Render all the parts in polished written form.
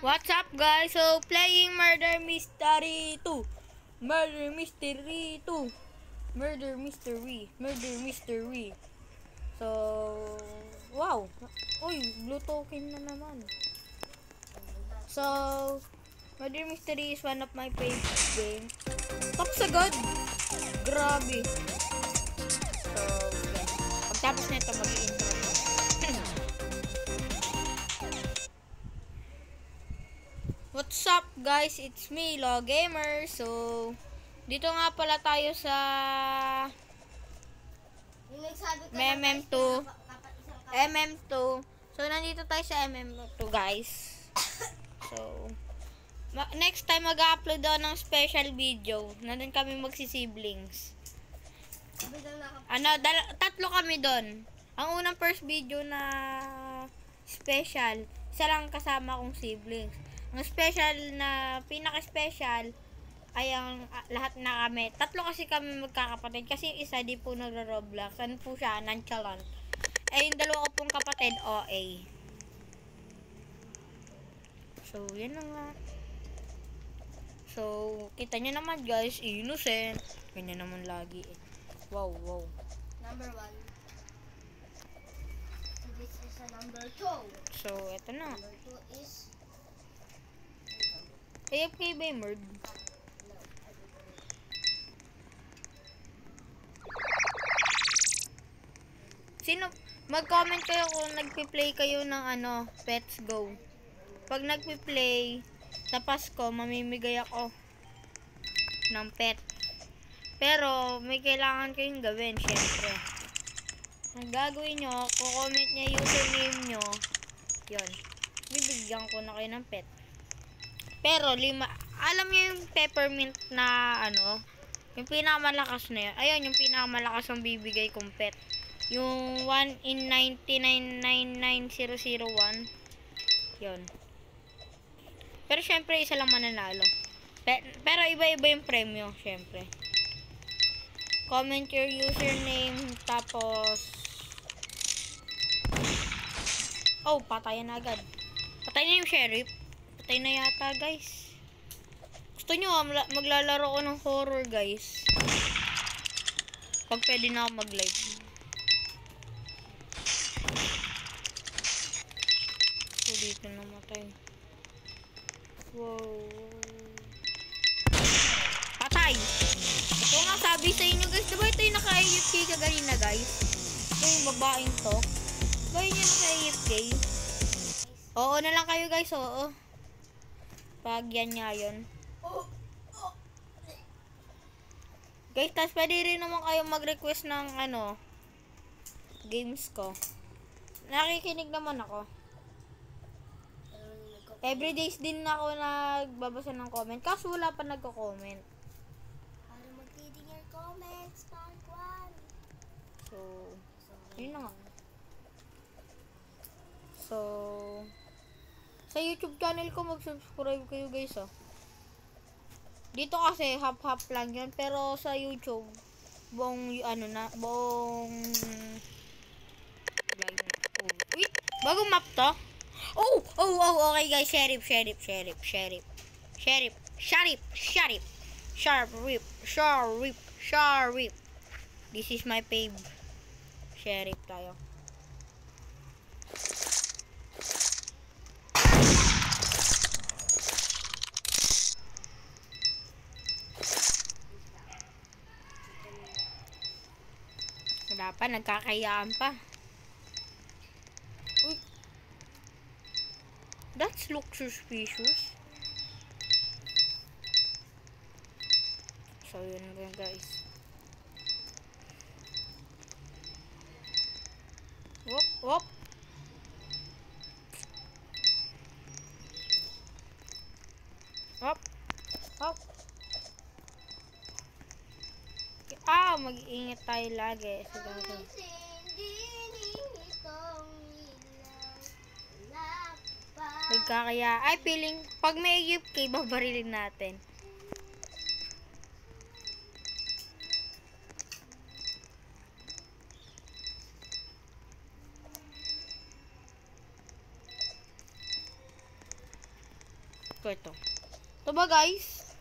What's up guys? So playing Murder Mystery 2. Murder Mystery 2. Murder Mystery. Murder Mystery. So wow. Uy, blue token na naman. So Murder Mystery is one of my favorite games. Tapos agad. Grabe. So yeah. Pagtapos nito mag-i-intro. What's up guys? It's me, Law Gamer. So, dito nga pala tayo sa MM2. MM2. So, nandito tayo sa MM2 guys. So, next time mag-upload daw ng special video. Nandun kami magsisiblings. Tatlo kami doon. Ang unang first video na special, isa lang kasama kong siblings. Ang special na, pinaka-special, ay ang lahat na kami. Tatlo kasi kami magkakapatid. Kasi isa di po nagro-Roblox. Ano po siya? Nonchalant. Eh, yung dalawa ko pong kapatid, OA. So, yan na nga. So, kita nyo naman guys, innocent. Ganyan naman lagi eh. Wow, wow. Number 1. So, this is a number 2. So, eto na. Number 2 is AFK ba yung murd? Sino? Mag-comment kayo kung nagpi-play kayo ng ano, Pets Go. Pag nagpi-play sa Pasko, mamimigay ako ng pet. Pero, may kailangan kayong gawin, syempre. Ang gagawin nyo, comment niya username nyo, yun. Bibigyan ko na kayo ng pet. Pero, alam niyo yung peppermint na, ano, yung pinakamalakas na yun. Ayun, yung pinakamalakas ang bibigay kong pet. Yung 1 in 99,99001. Yun. Pero, syempre, isa lang mananalo. Pero, iba-iba yung premyo, syempre. Comment your username, tapos, oh, patayan na agad. Patay na yung sheriff. Patay na yata, guys. Gusto nyo, maglalaro ko ng horror, guys. Pag pwede na ako mag-live. So, dito namatay. Wow. Patay! Ito nga, sabi sa inyo, guys. Diba ito yung naka-AFK kaganina, guys? Ito yung babaeng to. Diba yun yung naka-AFK? Oo na lang kayo, guys. Oo. Pag yan nga yun. Guys, tas pwede rin naman kayo mag-request ng ano, games ko. Nakikinig naman ako. Everydays din ako nagbabasa ng comment. Kaso wala pa nagko-comment. para mag-reading your comments, part 1. So, yun na nga. So, sa YouTube channel ko, mag-subscribe kayo guys, oh. Dito kasi, half-half lang yun. Pero sa YouTube, buong wait, bagong map to? Oh, okay guys. Sheriff. Sharp. This is my fave. Sheriff tayo. Wala pa, nagkakayaan pa. Uy. That looks suspicious. So, yun nga guys. Wop. Mag-iingat tayo lagi. Nagkakaya. Ay, feeling, pag may AFK, babarilin natin. ko ito. Ito ba guys?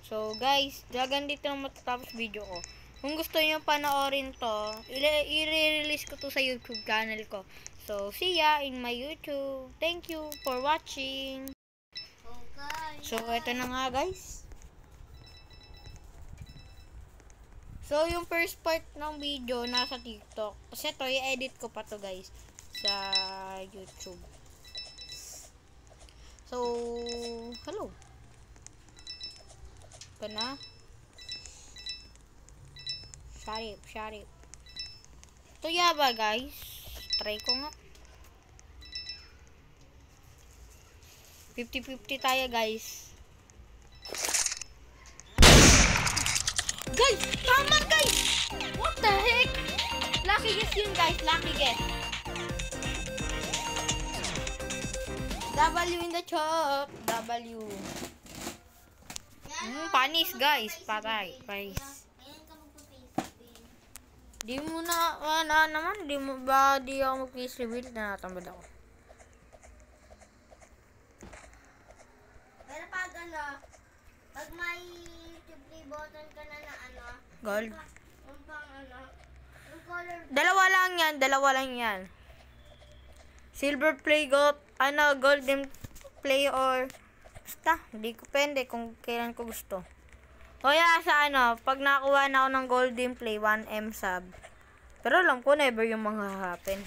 So guys, dagan dito na matatapos video ko. Kung gusto niyo panoorin to, i-release ko to sa YouTube channel ko. So, see ya in my YouTube. Thank you for watching. So, ito na nga guys. So, yung first part ng video nasa TikTok. Kasi ito, i-edit ko pa to guys sa YouTube. So, hello. Ito na. Sharip. Ito yaba guys. Try ko nga. 50-50 tayo guys. Guys! Tama guys! What the heck? Lucky guess yun guys. Lucky guess. W in the chop. W. Panis guys. Patay. Panis. Di mo na, naman, di ako mag-face reveal, natambad ako. Pero pag may play button ka na Gold. yung color. Dalawa lang yan. Silver play, golden play or, basta, hindi ko pwede kung kailan ko gusto. O yeah, sa pag nakuha na ako ng golden play, 1M sub. Pero alam ko, never yung mga happen.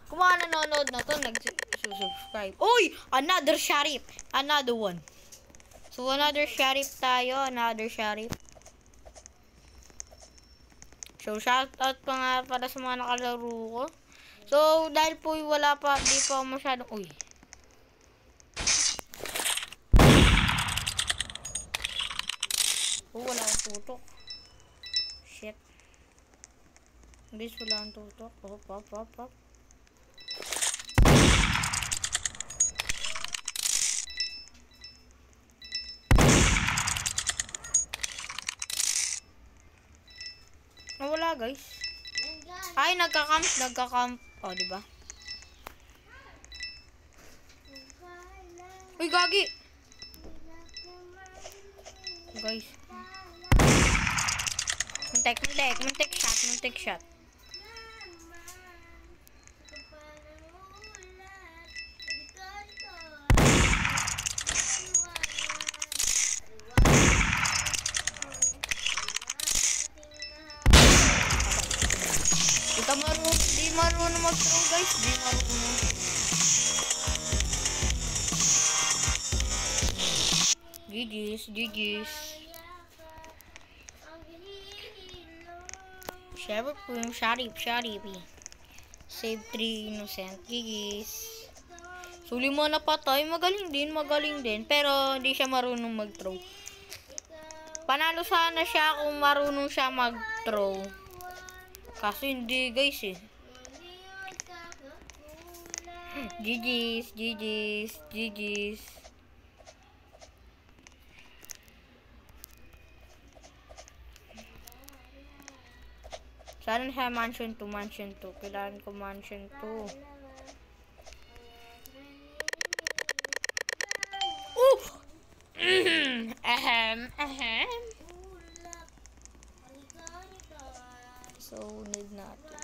Kung mga nanonood na to, nag-subscribe. Uy! Another Sharip! Another one. So, another Sharip tayo. Another Sharip. So, shoutout pa nga para sa mga nakalaro ko. So, dahil po wala pa, di pa masyadong, uy. Oh, wala akong tutok. Shit. Guys, wala akong tutok. Pop. Wala guys. Ay, nagka-camp. Oh, diba? Uy, gagi! Guys. Muntik shot. Di marunong mag-throw guys. Di marunong. GG's. Siyempre po yung Sharip. Save 3 innocent. GG's. Suli mo na patay. Magaling din. Pero hindi siya marunong mag-throw. Panalo sana siya kung marunong siya mag-throw. Kaso hindi guys eh. GG's. Sana siya mansion 2. Kailangan ko mansion 2. So, need natin.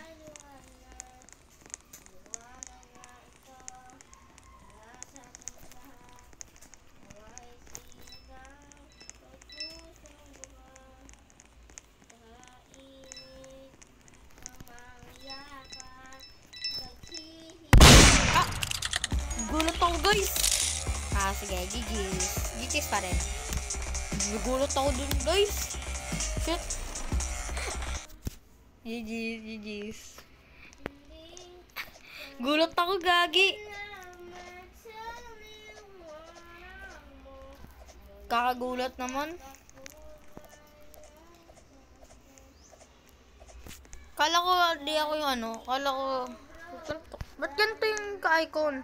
Gulat ako guys. Sige, GG's pa rin. Gulat ako dun guys. Shit. GG's. Gulat ako gagi. Kakagulat naman. Kala ko di ako yung kala ko ba't ganito yung ka-icon?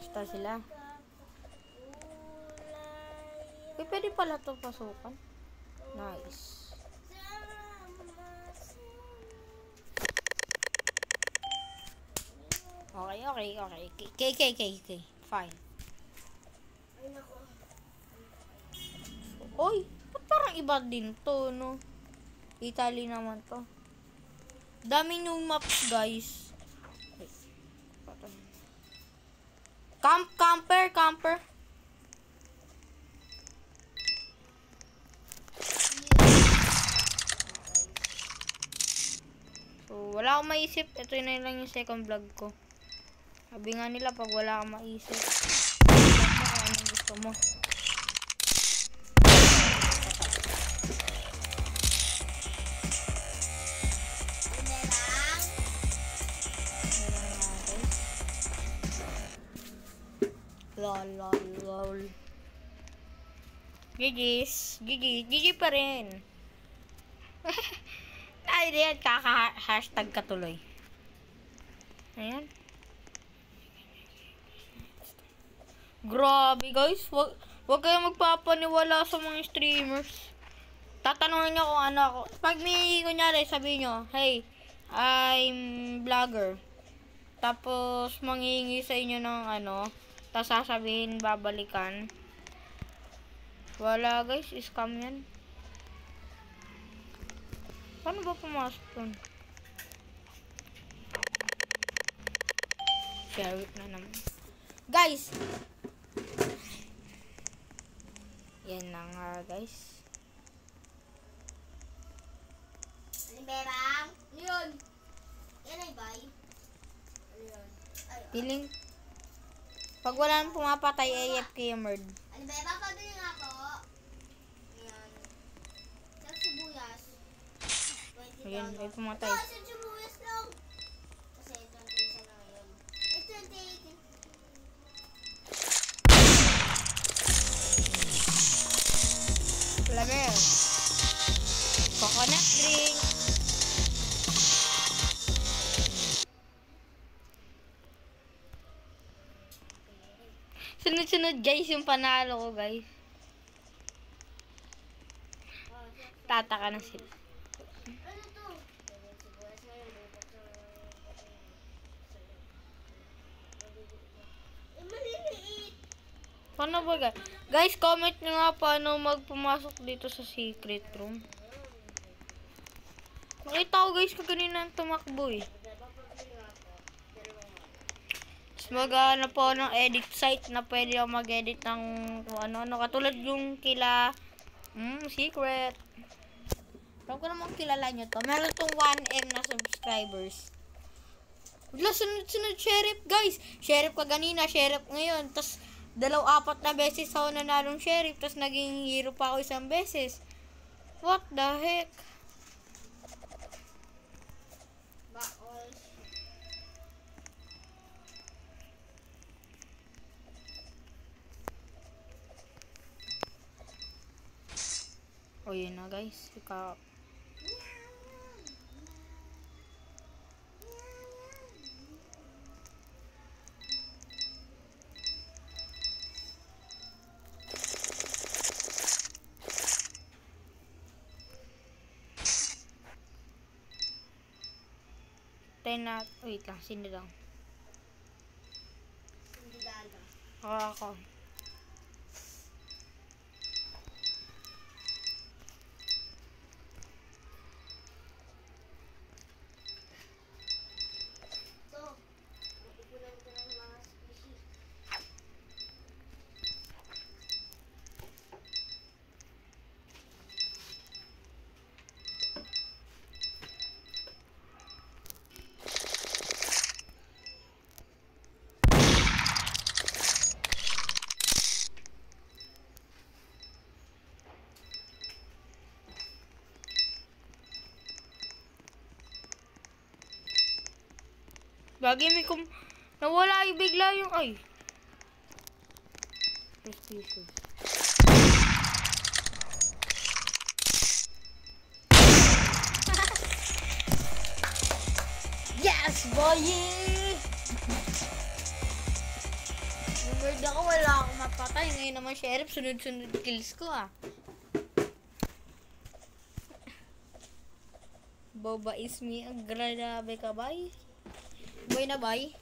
Basta sila. Uy, pwede pala to pasukan. Nice. Okay. Fine. Oy, ba't parang iba din to, no? Italy naman to. Dami new maps, guys. Camper. So, wala akong maisip. Ito na lang yung second vlog ko. Sabi nga nila, pag wala kang maisip, anong gusto mo. Lol. GG pa rin. Ay, diyan, kaka-hashtag ka tuloy. Ayan. Grabe, guys. Wag kayo magpapaniwala sa mga streamers. Tatanungin nyo kung ano ako. Pag may, kunyari, sabihin nyo, hey, I'm vlogger. Tapos, manghihingi sa inyo ng ano, tapos sasabihin, babalikan. Wala, guys. Scam yan. Paano ba pumasok dun? Share it na naman. Guys! Yan na nga, guys. Berang? Ano yun? Yan ay bay? Ano yun? Piling. Pag wala nang pumapatay, AFK yung merd. Ano berang? Pabili nga po. Ayan. Sa sibuyas. 20 Ayan, ay pumatay. Sa sibuyas lang. Kasi 20 isa na ngayon. 2018. Flamer. Coconut drink. Sunod-sunod, guys, yung panalo ko, guys. Tataka na sila. Ano to? Sibuyas ngayon. Maliliit. Paano ba, guys? Guys, comment nyo nga paano magpumasok dito sa secret room. Nakita ko, guys, kaganina ang tumakbo, eh. Mag-ano po ng edit site na pwede ako mag-edit ng ano-ano. Katulad yung kila secret. Alam ko naman kilala nyo to. Meron tong 1M na subscribers. Wala, sunod-sunod sheriff, guys. Sheriff ka ganina, sheriff ngayon. Tapos, 2-4 na beses ako nanalong sheriff. Tapos, naging hero pa ako 1 beses. What the heck? O yun na, guys. Ikaw. Wait lang, sino lang? Ako. Gagi may nawala yung bigla yung ay. Precision. Yes, boy! Bird ako, wala akong mapatay. Ngayon naman, sheriff, sunod-sunod kills ko ah. Boba is me. Ang grabe ka, bay. Boy na, bay.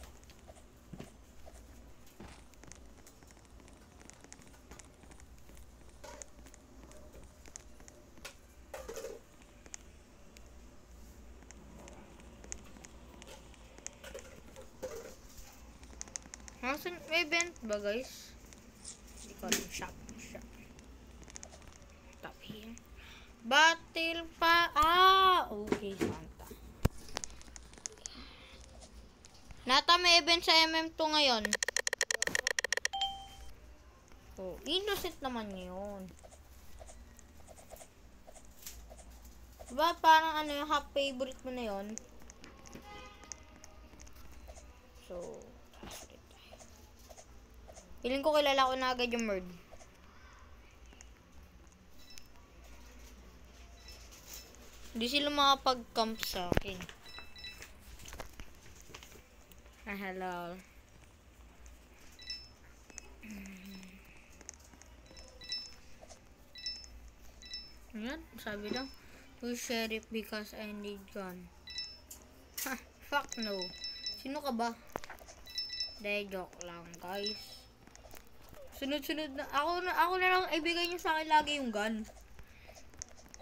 Nasaan? May event ba, guys? Hindi ko alam. Shop. Top here. Battle pa. Okay, Santa. Nata, may event sa MM2 ngayon. Oh, innocent naman yun. Diba parang ano yung half favorite mo na yun? So, feeling ko kilala ko na agad yung Merd. Hindi sila makapag-camp sa akin. Hello. Ayan, sabi lang. Who's sheriff because I need gun? Ha, fuck no. Sino ka ba? De, joke lang, guys. Sunod-sunod na. Ako na lang ibigay niyo sa akin lagi yung gun.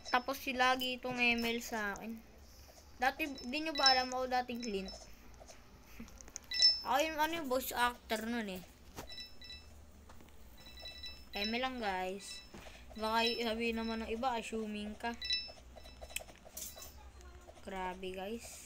Tapos si lagi itong ML sa akin. Dati, di nyo ba alam ako dating Clint? Ako yung voice actor nun eh. ML lang, guys. Baka sabihin naman ng iba, assuming ka. Grabe, guys.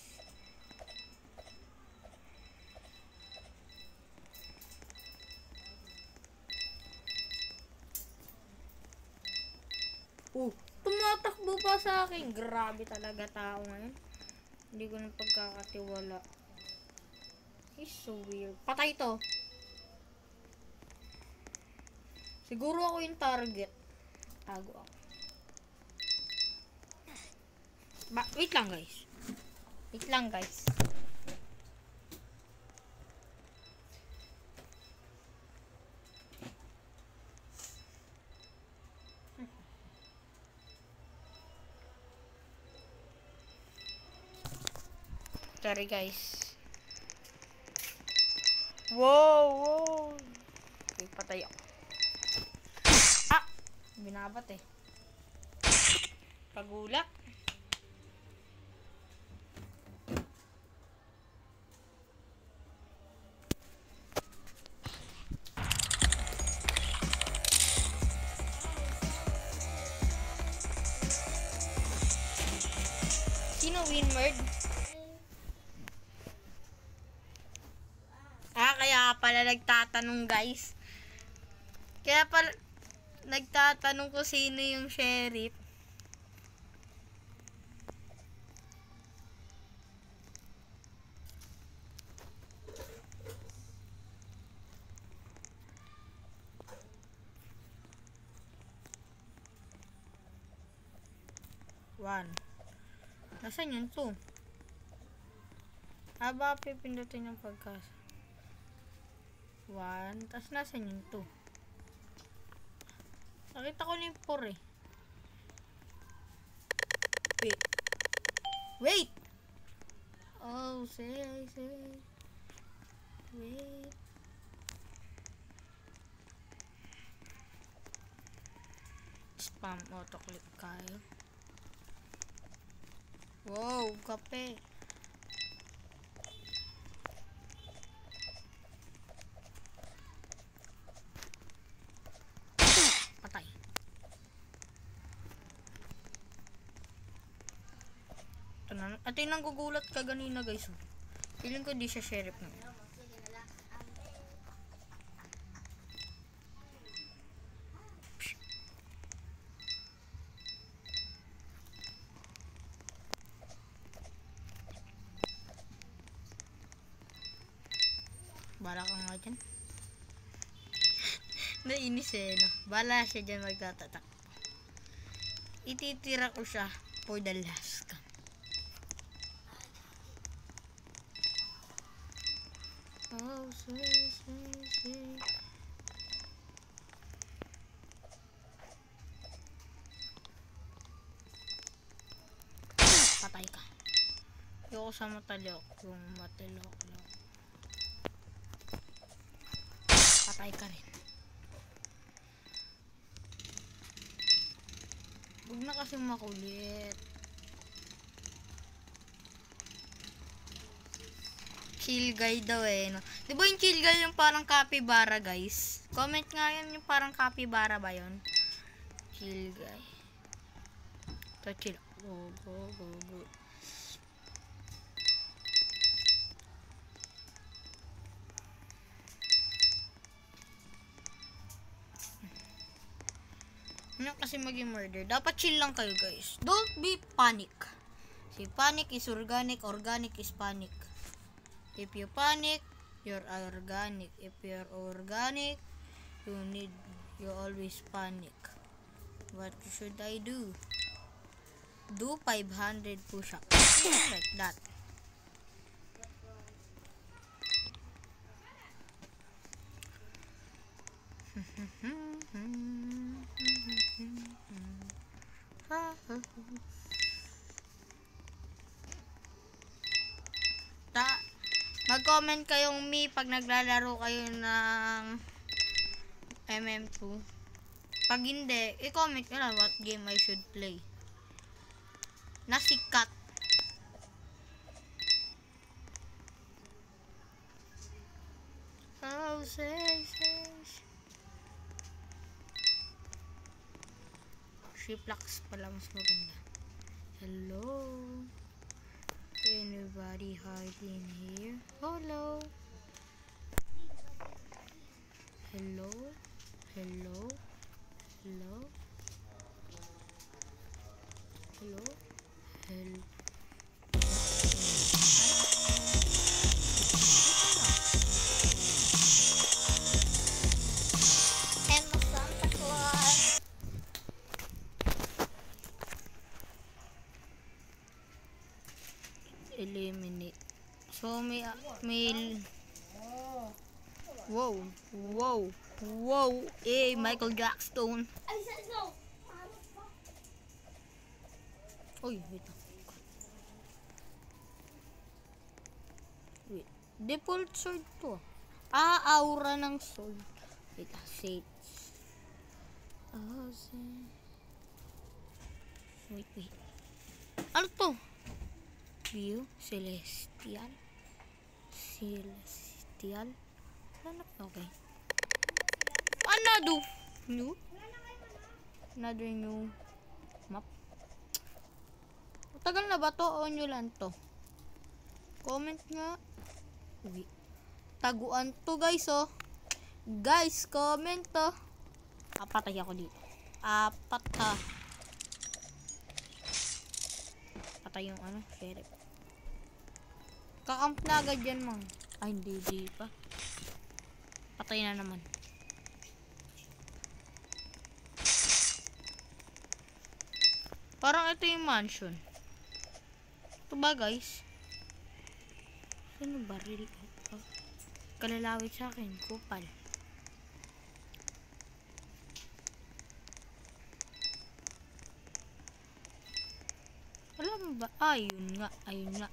Tumatakbo pa sa akin. Grabe talaga tao ngayon. Hindi ko na pagkakatiwala. He's so weird. Patay to. Siguro ako yung target. Tago ako. Wait lang, guys. Wait lang, guys. Sorry, guys. Wow. Okay, patay ako. Binabat eh. Pagulak. Sino win, Merd? Kaya pala nagtatanong, guys. Kaya pala nagtatanong ko sino yung sheriff. One. Nasaan yun? Two. Haba pipindutin yung pagkas. One. Tapos nasaan yung two? Nakita ko na yung 4 eh. Wait! Oh, say. Wait. Spam auto-click kayo. Wow, kape. Patay. At yung nanggugulat ka ganina, guys. Feeling ko di siya sheriff na. Bala ka nga dyan. Nainis eh, no? Bala siya dyan magtatatak. Ititira ko siya for the last time. Oh, sweet. patay ka. Ayoko sa matalok. Yung matalok lang. Patay ka rin. Huwag na kasi makulit. Chill guy daw eh, no? Diba yung chill guy yung parang capybara, guys? Comment nga yan yung parang capybara ba yun? Chill guy. So, chill. Go, go, go, go. Ano kasi maging murder? Dapat chill lang kayo, guys. Don't be panic. Si panic is organic, organic is panic. If you panic, you're organic. If you're organic, you always panic. What should I do? Do 500 push-ups. Like that. Mag-comment kayong me pag naglalaro kayo ng MM2. Pag hindi, i-comment nyo lang what game I should play. Nasikat. Oh, say. Shiplax pala mas maganda. Hello. Anybody hiding here? Hello. Hello. Hello. Hello. Hello. Hello. Emma Santa Claus. Eliminate. So may wow, Michael Jackson. I said no. Uy, wait. Wait. Default sword to. Aura ng sword. Wait, sage. Wait. Ano to? View, celestial. Okay. Another new map. Tagal na ba to o nyo lang to? Comment nga. Uy. Taguan to, guys, oh. Guys, comment to. Patay ako dito. Patay yung sheriff. Kakamp na agad yan, mang. Ay, hindi pa. Patay na naman. Parang ito yung mansion. Ito ba, guys? Ano baril? Kalalawit sa akin. Kupal. Alam mo ba? Ayun nga.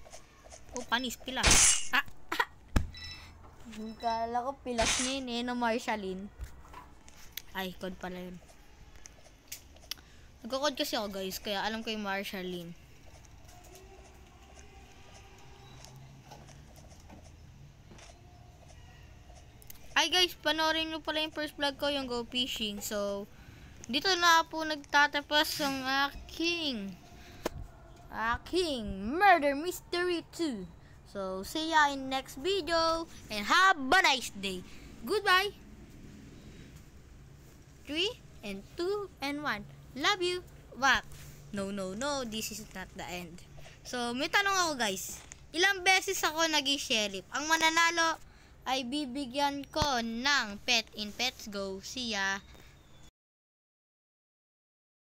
Oh, panis. Pilas. Kala ko pilas niya na Marshallin. Ay, code pala yun. Nagko-code kasi ako, guys. Kaya alam ko yung Marshallin. Ay, guys. Panoorin nyo pala yung first vlog ko, yung Go Fishing. So, dito na po nagtatapos ang aking Murder Mystery 2. So, see ya in next video and have a nice day. Goodbye. 3 and 2 and 1. Love you. What? No. This is not the end. So, may tanong ako, guys. Ilang beses ako naging sheriff? Ang mananalo ay bibigyan ko ng pet in Pets Go. See ya.